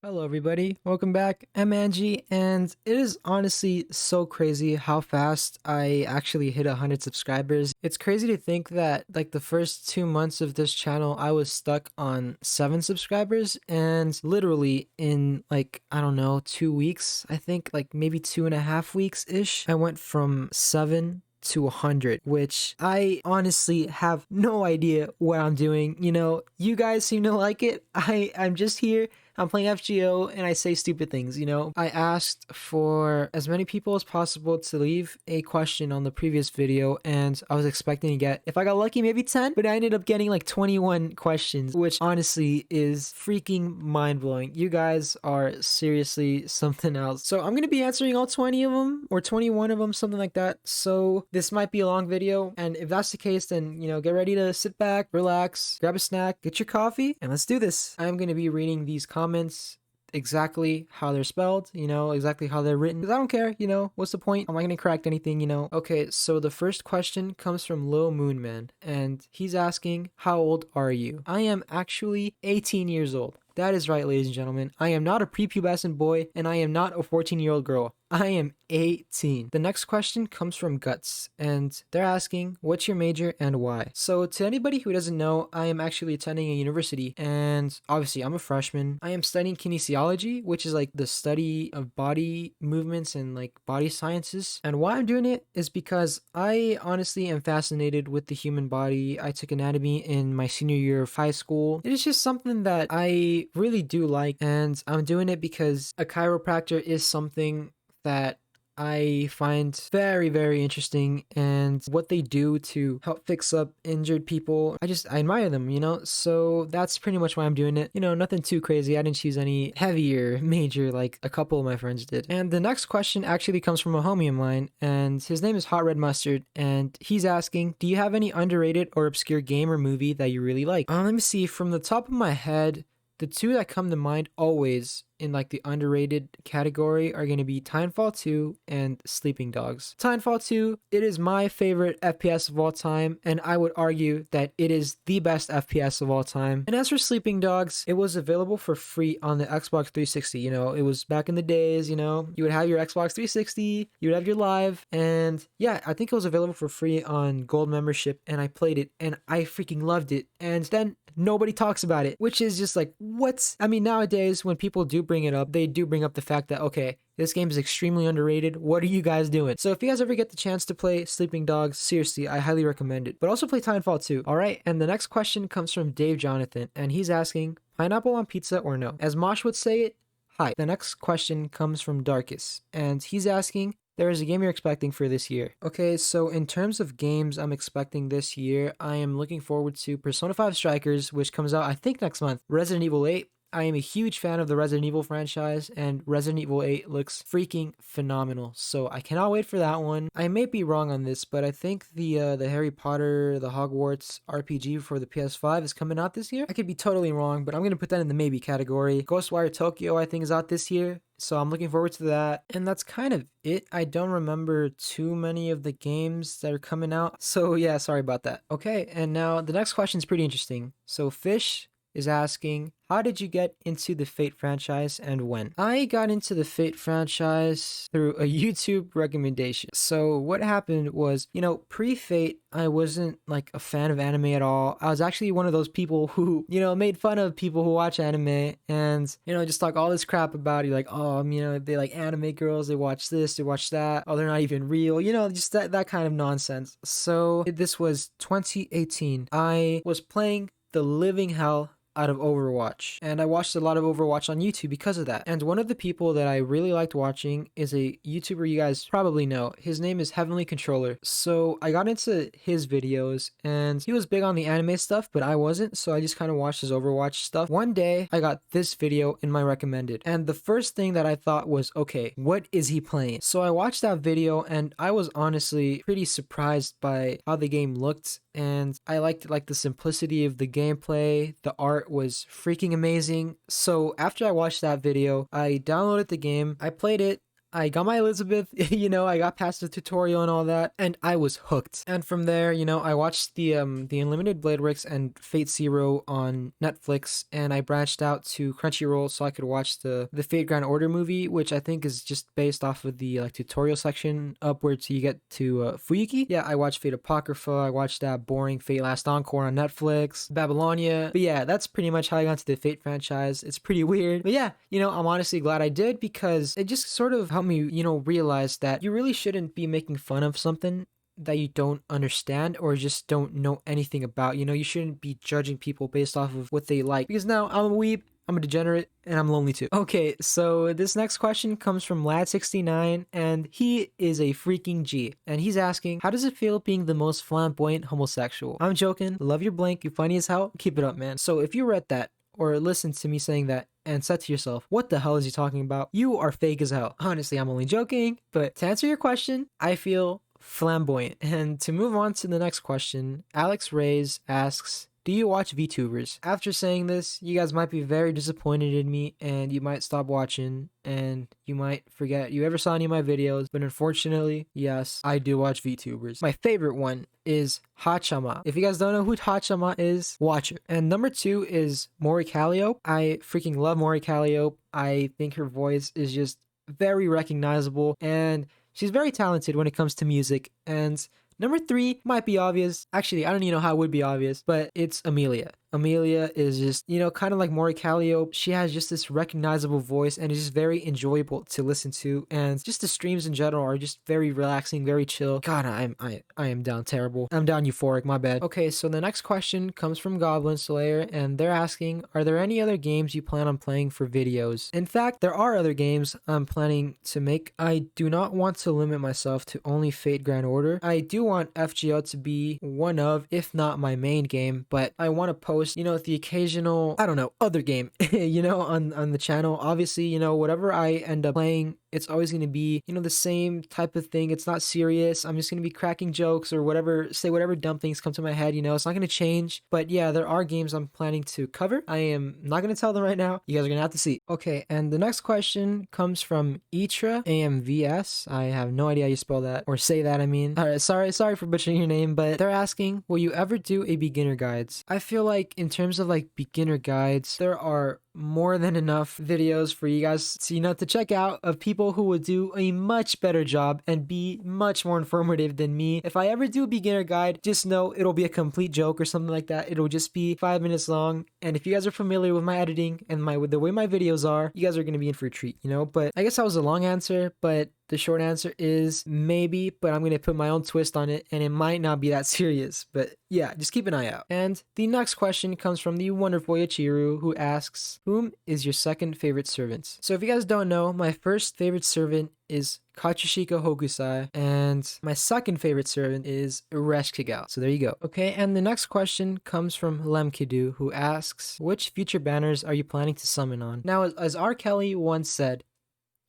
Hello, everybody. Welcome back. I'm Angie, and it is honestly so crazy how fast I actually hit 100 subscribers. It's crazy to think that, like, the first 2 months of this channel, I was stuck on 7 subscribers, and literally in, like, I don't know, 2 weeks, I think, like, maybe 2.5 weeks ish, I went from 7 to 100, which I honestly have no idea what I'm doing. You guys seem to like it. I'm just here. I'm playing FGO and I say stupid things. I asked for as many people as possible to leave a question on the previous video, and I was expecting to get, if I got lucky, maybe 10, but I ended up getting like 21 questions, which honestly is freaking mind-blowing. You guys are seriously something else. So I'm gonna be answering all 20 of them, or 21 of them, something like that. So this might be a long video, and if that's the case, then get ready to sit back, relax, grab a snack, get your coffee, and let's do this. I'm gonna be reading these comments exactly how they're spelled, exactly how they're written, because I don't care. What's the point? Am I gonna correct anything? Okay, so the first question comes from Lil Moonman, and he's asking, how old are you? I am actually 18 years old. That is right, ladies and gentlemen. I am not a prepubescent boy, and I am not a 14-year-old girl. I am 18. The next question comes from Guts, and they're asking, what's your major and why? So to anybody who doesn't know, I am actually attending a university, and obviously I'm a freshman. I am studying kinesiology, which is like the study of body movements and like body sciences. And why I'm doing it is because I honestly am fascinated with the human body. I took anatomy in my senior year of high school. It is just something that I really do like, and I'm doing it because a chiropractor is something that I find very, very interesting, and what they do to help fix up injured people, I admire them. So that's pretty much why I'm doing it. Nothing too crazy. I didn't choose any heavier major like a couple of my friends did. And the next question actually comes from a homie of mine, and his name is Hot Red Mustard, and he's asking, do you have any underrated or obscure game or movie that you really like? Let me see. From the top of my head, the two that come to mind always in like the underrated category are going to be Titanfall 2 and Sleeping Dogs. Titanfall 2, it is my favorite FPS of all time, and I would argue that it is the best FPS of all time. And as for Sleeping Dogs, it was available for free on the Xbox 360. It was back in the days, you would have your Xbox 360, you would have your live, and yeah, I think it was available for free on gold membership, and I played it and I freaking loved it. And then nobody talks about it, which is just like, what? I mean, nowadays when people do bring it up, they do bring up the fact that, okay, this game is extremely underrated. What are you guys doing? So if you guys ever get the chance to play Sleeping Dogs, seriously, I highly recommend it. But also play Titanfall 2. All right, and the next question comes from Dave Jonathan, and he's asking, pineapple on pizza or no? As Mosh would say it, hi. The next question comes from Darkus, and he's asking, there is a game you're expecting for this year. Okay, so in terms of games I'm expecting this year, I am looking forward to Persona 5 Strikers, which comes out, I think, next month. Resident Evil 8. I am a huge fan of the Resident Evil franchise, and Resident Evil 8 looks freaking phenomenal, so I cannot wait for that one. I may be wrong on this, but I think the Harry Potter, the Hogwarts RPG for the PS5 is coming out this year. I could be totally wrong, but I'm going to put that in the maybe category. Ghostwire Tokyo, I think, is out this year, so I'm looking forward to that. And that's kind of it. I don't remember too many of the games that are coming out, so yeah, sorry about that. Okay, and now the next question is pretty interesting. So Fish is asking, how did you get into the Fate franchise and when? I got into the Fate franchise through a YouTube recommendation. So what happened was, pre-Fate, I wasn't like a fan of anime at all. I was actually one of those people who, made fun of people who watch anime and, just talk all this crap about it. Like, oh, they like anime girls, they watch this, they watch that. Oh, they're not even real, just that kind of nonsense. So this was 2018. I was playing the living hell out of Overwatch, and I watched a lot of Overwatch on YouTube because of that. And one of the people that I really liked watching is a YouTuber you guys probably know. His name is Heavenly Controller. So I got into his videos, and he was big on the anime stuff, but I wasn't, so I just kind of watched his Overwatch stuff. One day I got this video in my recommended, and the first thing that I thought was, okay, what is he playing? So I watched that video, and I was honestly pretty surprised by how the game looked, and I liked like the simplicity of the gameplay. The art was freaking amazing. So after I watched that video, I downloaded the game, I played it, I got my Elizabeth, I got past the tutorial and all that, and I was hooked. And from there, I watched the Unlimited Blade Works and Fate Zero on Netflix, and I branched out to Crunchyroll so I could watch the Fate Grand Order movie, which I think is just based off of the tutorial section upwards till you get to Fuyuki. Yeah, I watched Fate Apocrypha, I watched that boring Fate Last Encore on Netflix, Babylonia. But yeah, that's pretty much how I got into the Fate franchise. It's pretty weird. But yeah, I'm honestly glad I did, because it just sort of helped me, realize that you really shouldn't be making fun of something that you don't understand or just don't know anything about. You shouldn't be judging people based off of what they like, because now I'm a weeb, I'm a degenerate, and I'm lonely too. Okay, so this next question comes from Lad69, and he is a freaking G. And he's asking, how does it feel being the most flamboyant homosexual? I'm joking. Love your blank. You're funny as hell. Keep it up, man. So if you read that or listened to me saying that and said to yourself, what the hell is he talking about? You are fake as hell. Honestly, I'm only joking. But to answer your question, I feel flamboyant. And to move on to the next question, Alex Reyes asks, do you watch VTubers? After saying this, you guys might be very disappointed in me, and you might stop watching, and you might forget you ever saw any of my videos, but unfortunately, yes, I do watch VTubers. My favorite one is Hachama. If you guys don't know who Hachama is, watch it. And number 2 is Mori Calliope. I freaking love Mori Calliope. I think her voice is just very recognizable, and she's very talented when it comes to music. And number 3 might be obvious. Actually, I don't even know how it would be obvious, but it's Amelia. Amelia is just, kind of like Mori Calliope. She has just this recognizable voice, and it's just very enjoyable to listen to. And just the streams in general are just very relaxing, very chill. God, I am down terrible. I'm down euphoric, my bad. Okay, so the next question comes from Goblin Slayer, and they're asking, are there any other games you plan on playing for videos? In fact, there are other games I'm planning to make. I do not want to limit myself to only Fate Grand Order. I do want FGO to be one of, if not my main game, but I want to post the occasional, I don't know, other game, on the channel. Obviously, whatever I end up playing, it's always going to be, the same type of thing. It's not serious. I'm just going to be cracking jokes or whatever, say whatever dumb things come to my head, it's not going to change. But yeah, there are games I'm planning to cover. I am not going to tell them right now. You guys are going to have to see. Okay, and the next question comes from Itra AMVS. I have no idea how you spell that or say that, I mean. All right, sorry for butchering your name, but they're asking, will you ever do a beginner guides? I feel like in terms of beginner guides, there are more than enough videos for you guys to check out of people who would do a much better job and be much more informative than me. If I ever do a beginner guide, just know it'll be a complete joke or something like that. It'll just be 5 minutes long. And if you guys are familiar with my editing and the way my videos are, you guys are going to be in for a treat, But I guess that was a long answer, but the short answer is maybe, but I'm going to put my own twist on it, and it might not be that serious. But yeah, just keep an eye out. And the next question comes from the wonderful Yachiru, who asks, whom is your second favorite servant? So if you guys don't know, my first favorite servant is Katsushika Hokusai, and my second favorite servant is Ureshkigal. So there you go. Okay, and the next question comes from Lemkidu, who asks, which future banners are you planning to summon on? Now, as R. Kelly once said,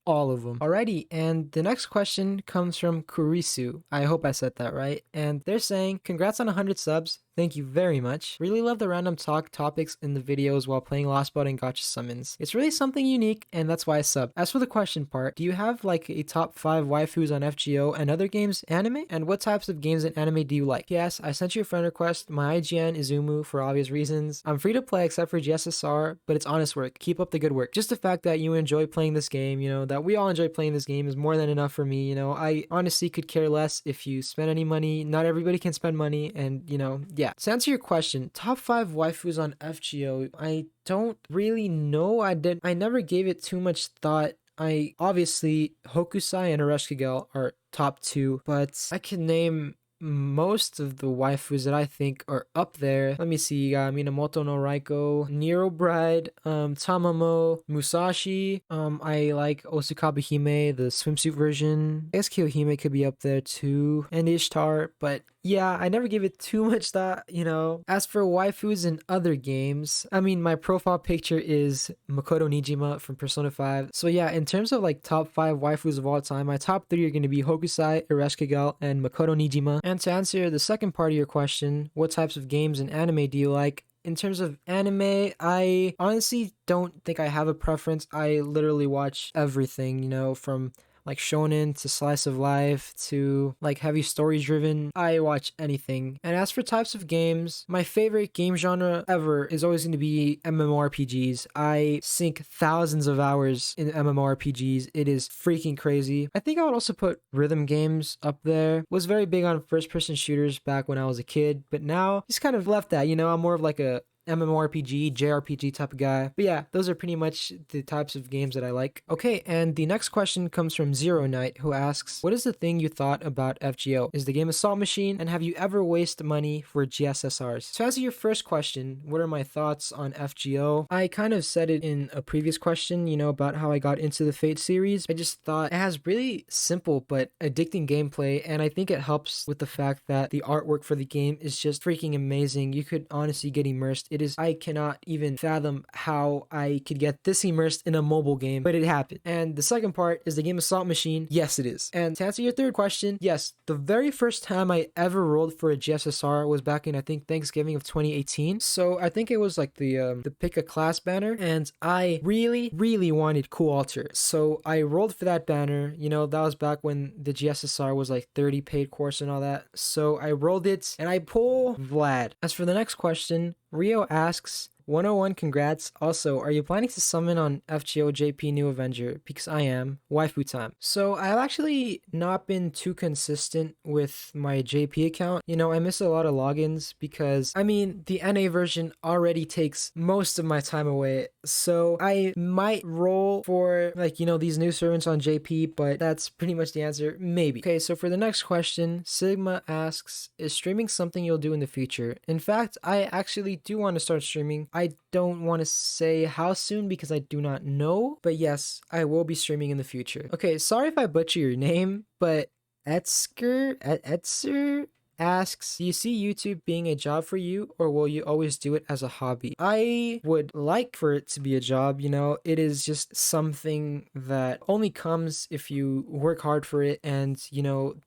all of them. Alrighty, and the next question comes from Kurisu. I hope I said that right. And they're saying, congrats on 100 subs. Thank you very much. Really love the random talk topics in the videos while playing Lost Bot and Gotcha Summons. It's really something unique, and that's why I sub. As for the question part, do you have a top 5 waifus on FGO and other games anime? And what types of games and anime do you like? Yes, I sent you a friend request. My IGN is Umu for obvious reasons. I'm free to play except for GSSR, but it's honest work. Keep up the good work. Just the fact that you enjoy playing this game, that we all enjoy playing this game is more than enough for me. I honestly could care less if you spend any money. Not everybody can spend money, and yeah. To answer your question, top 5 waifus on FGO, I don't really know. I never gave it too much thought. Obviously Hokusai and Ureshkigal are top 2, but I can name most of the waifus that I think are up there. Let me see. You got Minamoto no Raiko, Nero Bride, Tamamo, Musashi. I like Osukabe Hime, the swimsuit version. I guess Kiyohime could be up there too, and Ishtar. But yeah, I never gave it too much thought, As for waifus in other games, my profile picture is Makoto Nijima from Persona 5. So yeah, in terms of top 5 waifus of all time, my top 3 are going to be Hokusai, Ureshkigal, and Makoto Nijima. And to answer the second part of your question, what types of games and anime do you like? In terms of anime, I honestly don't think I have a preference. I literally watch everything, from like shonen to slice of life to like heavy story driven. I watch anything. And as for types of games, my favorite game genre ever is always going to be MMORPGs. I sink thousands of hours in MMORPGs. It is freaking crazy. I think I would also put rhythm games up there. Was very big on first person shooters back when I was a kid, but now just kind of left that, I'm more of like a MMORPG, JRPG type of guy. But yeah, those are pretty much the types of games that I like. Okay, and the next question comes from Zero Knight, who asks, what is the thing you thought about FGO? Is the game a slot machine? And have you ever wasted money for GSSRs? To answer your first question, what are my thoughts on FGO? I kind of said it in a previous question, about how I got into the Fate series. I just thought it has really simple but addicting gameplay, and I think it helps with the fact that the artwork for the game is just freaking amazing. You could honestly get immersed. I cannot even fathom how I could get this immersed in a mobile game, but it happened. And the second part, is the game a slot machine? Yes, it is. And to answer your third question, yes, the very first time I ever rolled for a GSSR was back in, I think, Thanksgiving of 2018. So I think it was like the pick a class banner, and I really, really wanted Cool Alter. So I rolled for that banner. That was back when the GSSR was like 30 paid course and all that. So I rolled it and I pull Vlad. As for the next question, Rio asks, 101 congrats. Also, are you planning to summon on FGO JP New Avenger? Because I am. Waifu time. So I've actually not been too consistent with my JP account. I miss a lot of logins because, the NA version already takes most of my time away. So I might roll for these new servants on JP, but that's pretty much the answer. Maybe. Okay, so for the next question, Sigma asks, is streaming something you'll do in the future? In fact, I actually do want to start streaming. I don't want to say how soon because I do not know, but yes, I will be streaming in the future. Okay, sorry if I butcher your name, but Etzer asks, do you see YouTube being a job for you, or will you always do it as a hobby? I would like for it to be a job. It is just something that only comes if you work hard for it and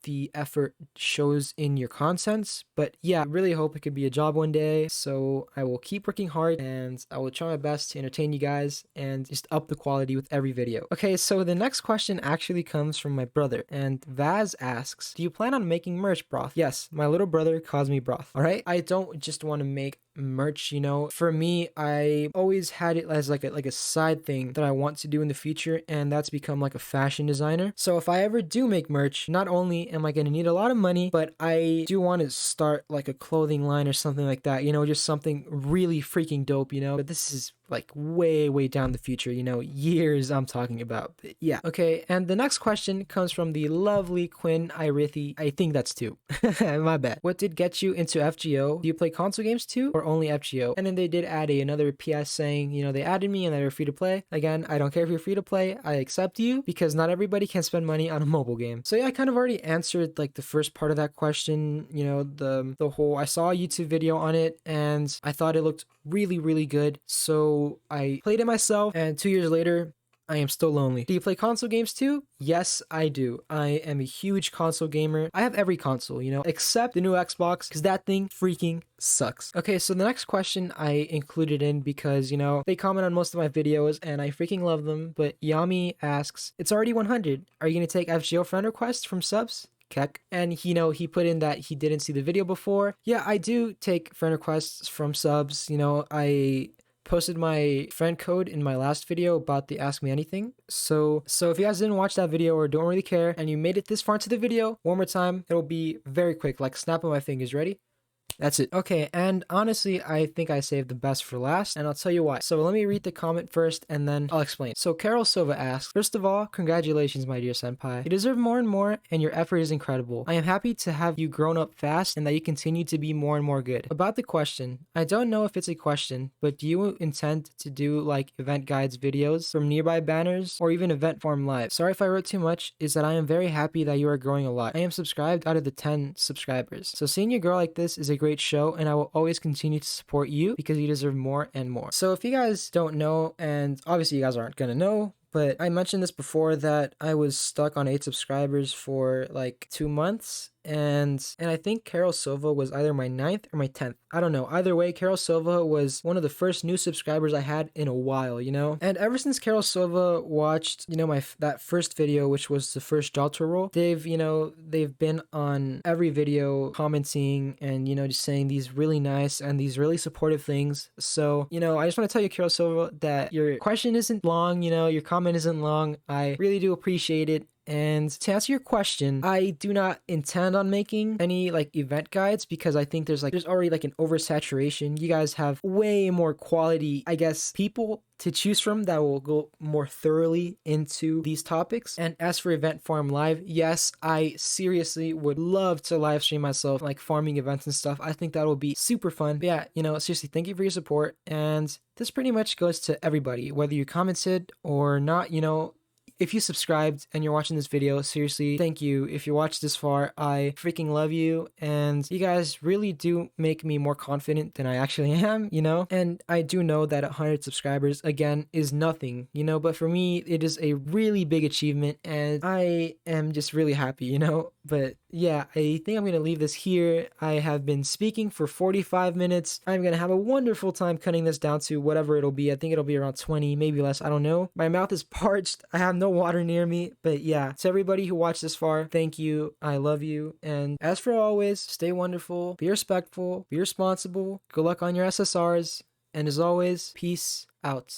the effort shows in your contents. But yeah, I really hope it could be a job one day, so I will keep working hard and I will try my best to entertain you guys and just up the quality with every video. Okay, so the next question actually comes from my brother, and Vaz asks, do you plan on making merch, broth? Yes, my little brother calls me broth. All right, I don't just want to make merch. For me, I always had it as like a side thing that I want to do in the future, and that's become like a fashion designer. So if I ever do make merch, not only am I going to need a lot of money, but I do want to start like a clothing line or something like that, just something really freaking dope, but this is like way down the future, years I'm talking about. But yeah. Okay, and the next question comes from the lovely Quinn Irithi. I think that's two. My bad. What did get you into FGO? Do you play console games too, or only FGO? And then they did add another PS saying, they added me and they were free to play. Again, I don't care if you're free to play. I accept you because not everybody can spend money on a mobile game. So yeah, I kind of already answered like the first part of that question. The whole, I saw a YouTube video on it and I thought it looked really good. So I played it myself, and 2 years later, I am still lonely. Do you play console games too? Yes, I do. I am a huge console gamer. I have every console, except the new Xbox, because that thing freaking sucks. Okay, so the next question I included in because, they comment on most of my videos and I freaking love them, but Yami asks, it's already 100. Are you going to take FGO friend requests from subs? Keck. And he put in that he didn't see the video before. Yeah, I do take friend requests from subs. I posted my friend code in my last video about the Ask Me Anything. So if you guys didn't watch that video or don't really care and you made it this far into the video, one more time, it'll be very quick, like snap of my fingers. Ready? That's it. Okay, and honestly, I think I saved the best for last, and I'll tell you why. So let me read the comment first, and then I'll explain. So Carol Silva asks, first of all, congratulations, my dear senpai. You deserve more and more, and your effort is incredible. I am happy to have you grown up fast, and that you continue to be more and more good. About the question, I don't know if it's a question, but do you intend to do like event guides videos from nearby banners, or even event form live? Sorry if I wrote too much, is that I am very happy that you are growing a lot. I am subscribed out of the 10 subscribers. So seeing you grow like this is a great show, and I will always continue to support you because you deserve more and more. So if you guys don't know, and obviously you guys aren't gonna know, But I mentioned this before that I was stuck on 8 subscribers for like 2 months, and I think Carol Silva was either my 9th or my 10th. I don't know. Either way, Carol Silva was one of the first new subscribers I had in a while, you know? And ever since Carol Silva watched, you know, that first video, which was the first job tour role, they've been on every video commenting and, you know, just saying these really nice and these really supportive things. So, you know, I just want to tell you, Carol Silva, that your question isn't long, you know, your comment isn't long. I really do appreciate it. And to answer your question, I do not intend on making any like event guides because I think there's already like an oversaturation. You guys have way more quality, I guess, people to choose from that will go more thoroughly into these topics. And as for Event Farm Live, yes, I seriously would love to live stream myself like farming events and stuff. I think that will be super fun. But yeah, you know, seriously, thank you for your support. And this pretty much goes to everybody, whether you commented or not, you know. If you subscribed and you're watching this video, seriously, thank you. If you watched this far, I freaking love you. And you guys really do make me more confident than I actually am, you know? And I do know that 100 subscribers, again, is nothing, you know? But for me, it is a really big achievement and I am just really happy, you know? But yeah, I think I'm going to leave this here. I have been speaking for 45 minutes. I'm going to have a wonderful time cutting this down to whatever it'll be. I think it'll be around 20, maybe less. I don't know. My mouth is parched. I have no water near me. But yeah, to everybody who watched this far, thank you. I love you. And as for always, stay wonderful, be respectful, be responsible. Good luck on your SSRs. And as always, peace out.